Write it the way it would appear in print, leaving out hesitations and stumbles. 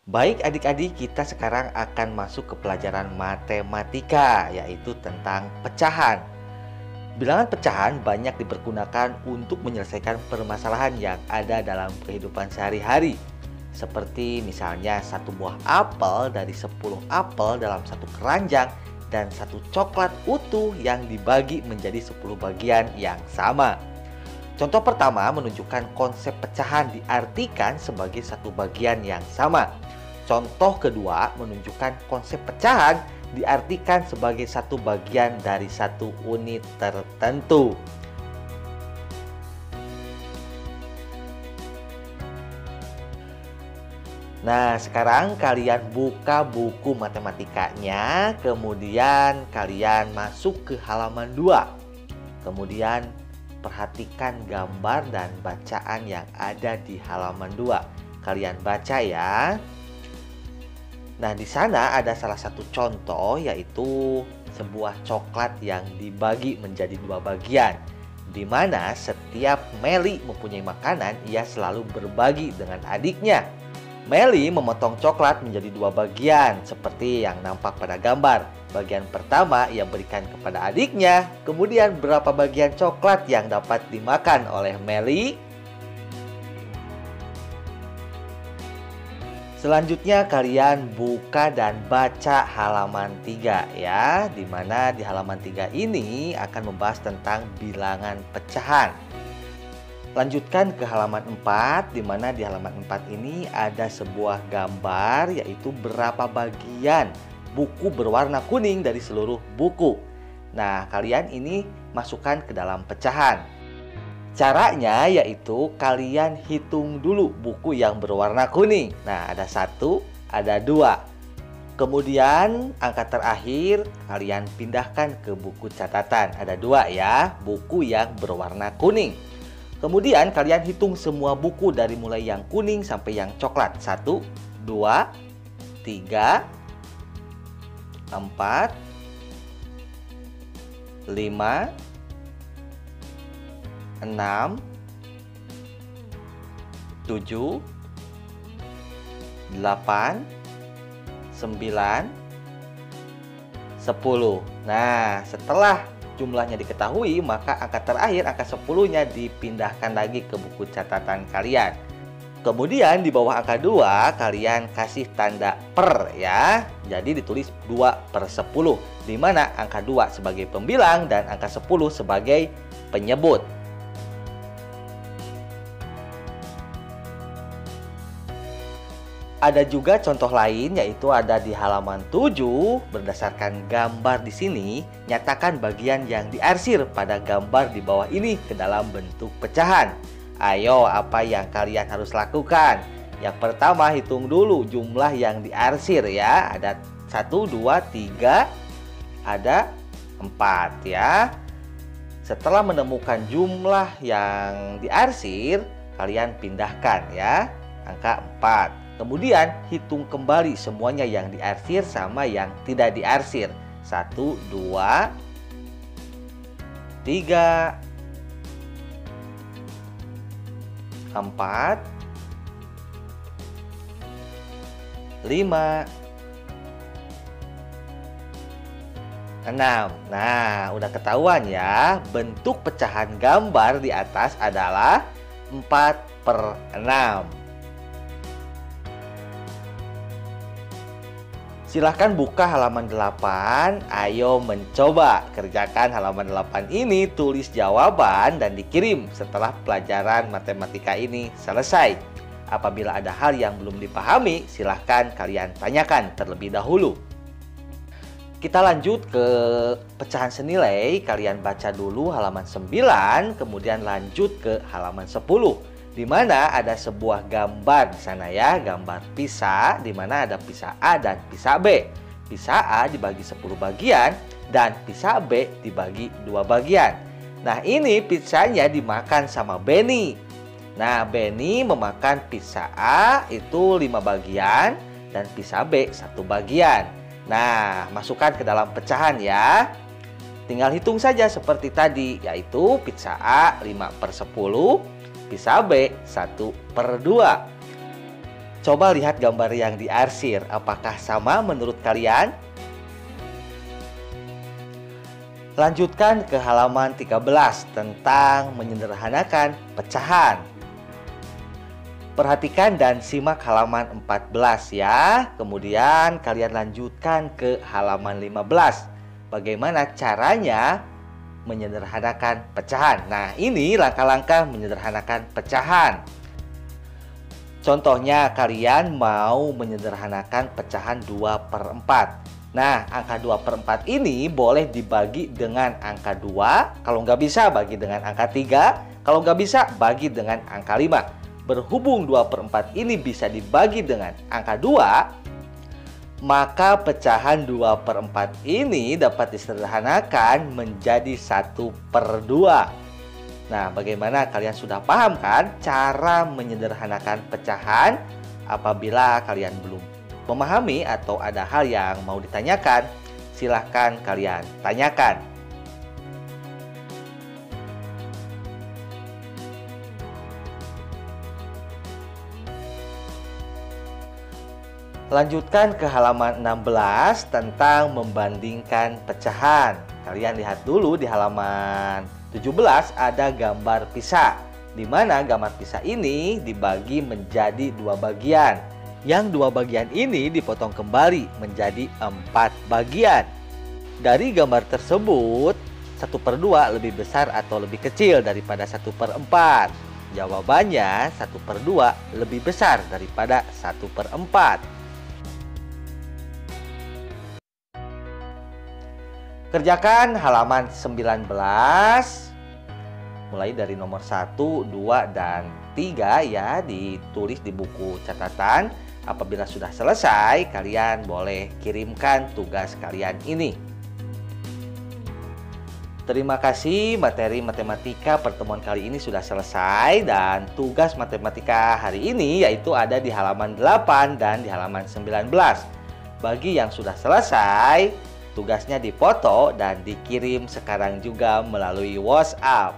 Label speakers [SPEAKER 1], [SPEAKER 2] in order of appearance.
[SPEAKER 1] Baik adik-adik, kita sekarang akan masuk ke pelajaran matematika, yaitu tentang pecahan. Bilangan pecahan banyak dipergunakan untuk menyelesaikan permasalahan yang ada dalam kehidupan sehari-hari. Seperti misalnya satu buah apel dari 10 apel dalam satu keranjang dan satu coklat utuh yang dibagi menjadi 10 bagian yang sama. Contoh pertama menunjukkan konsep pecahan diartikan sebagai satu bagian yang sama. Contoh kedua menunjukkan konsep pecahan diartikan sebagai satu bagian dari satu unit tertentu. Nah, sekarang kalian buka buku matematikanya, kemudian kalian masuk ke halaman 2. Kemudian perhatikan gambar dan bacaan yang ada di halaman 2. Kalian baca ya. Nah, di sana ada salah satu contoh, yaitu sebuah coklat yang dibagi menjadi 2 bagian, di mana setiap Meli mempunyai makanan, ia selalu berbagi dengan adiknya. Meli memotong coklat menjadi 2 bagian, seperti yang nampak pada gambar. Bagian pertama ia berikan kepada adiknya, kemudian berapa bagian coklat yang dapat dimakan oleh Meli? Selanjutnya kalian buka dan baca halaman 3 ya, di mana di halaman 3 ini akan membahas tentang bilangan pecahan. Lanjutkan ke halaman 4, di mana di halaman 4 ini ada sebuah gambar, yaitu berapa bagian buku berwarna kuning dari seluruh buku. Nah, kalian ini masukkan ke dalam pecahan. Caranya yaitu kalian hitung dulu buku yang berwarna kuning. Nah, ada 1, ada 2. Kemudian angka terakhir kalian pindahkan ke buku catatan. Ada 2 ya, buku yang berwarna kuning. Kemudian kalian hitung semua buku dari mulai yang kuning sampai yang coklat. 1, 2, 3, 4, 5, 6, 7, 8, 9, 10. Nah, setelah jumlahnya diketahui, maka angka terakhir, angka 10-nya dipindahkan lagi ke buku catatan kalian. Kemudian di bawah angka 2, kalian kasih tanda per ya. Jadi ditulis 2/10, di mana angka 2 sebagai pembilang dan angka 10 sebagai penyebut. Ada juga contoh lain, yaitu ada di halaman 7. Berdasarkan gambar di sini, nyatakan bagian yang diarsir pada gambar di bawah ini ke dalam bentuk pecahan. Ayo, apa yang kalian harus lakukan? Yang pertama, hitung dulu jumlah yang diarsir ya. Ada 1, 2, 3, ada 4 ya. Setelah menemukan jumlah yang diarsir, kalian pindahkan ya, angka 4. Kemudian hitung kembali semuanya yang diarsir sama yang tidak diarsir. 1, 2, 3, 4, 5, 6. Nah, udah ketahuan ya, bentuk pecahan gambar di atas adalah 4/6. Silahkan buka halaman 8, ayo mencoba. Kerjakan halaman 8 ini, tulis jawaban dan dikirim setelah pelajaran matematika ini selesai. Apabila ada hal yang belum dipahami, silahkan kalian tanyakan terlebih dahulu. Kita lanjut ke pecahan senilai. Kalian baca dulu halaman 9, kemudian lanjut ke halaman 10. Di mana ada sebuah gambar di sana ya, gambar pizza, di mana ada pizza A dan pizza B. Pizza A dibagi 10 bagian dan pizza B dibagi 2 bagian. Nah, ini pizzanya dimakan sama Benny. Nah, Benny memakan pizza A itu 5 bagian dan pizza B 1 bagian. Nah, masukkan ke dalam pecahan ya. Tinggal hitung saja seperti tadi, yaitu pizza A 5/10, pizza B 1/2. Coba lihat gambar yang diarsir, apakah sama menurut kalian? Lanjutkan ke halaman 13 tentang menyederhanakan pecahan. Perhatikan dan simak halaman 14 ya. Kemudian kalian lanjutkan ke halaman 15. Bagaimana caranya menyederhanakan pecahan? Nah, ini langkah-langkah menyederhanakan pecahan. Contohnya kalian mau menyederhanakan pecahan 2/4. Nah, angka 2/4 ini boleh dibagi dengan angka 2. Kalau nggak bisa, bagi dengan angka 3. Kalau nggak bisa, bagi dengan angka 5. Berhubung 2/4 ini bisa dibagi dengan angka 2, maka pecahan 2/4 ini dapat disederhanakan menjadi 1/2. Nah, bagaimana, kalian sudah paham kan cara menyederhanakan pecahan? Apabila kalian belum memahami atau ada hal yang mau ditanyakan, silahkan kalian tanyakan. Lanjutkan ke halaman 16 tentang membandingkan pecahan. Kalian lihat dulu di halaman 17 ada gambar pisah, di mana gambar pisah ini dibagi menjadi 2 bagian. Yang 2 bagian ini dipotong kembali menjadi 4 bagian. Dari gambar tersebut, 1/2 lebih besar atau lebih kecil daripada 1/4? Jawabannya 1/2 lebih besar daripada 1/4. Kerjakan halaman 19, mulai dari nomor 1, 2, dan 3 ya, ditulis di buku catatan. Apabila sudah selesai, kalian boleh kirimkan tugas kalian ini. Terima kasih, materi matematika pertemuan kali ini sudah selesai, dan tugas matematika hari ini yaitu ada di halaman 8 dan di halaman 19. Bagi yang sudah selesai, tugasnya dipoto dan dikirim sekarang juga melalui WhatsApp.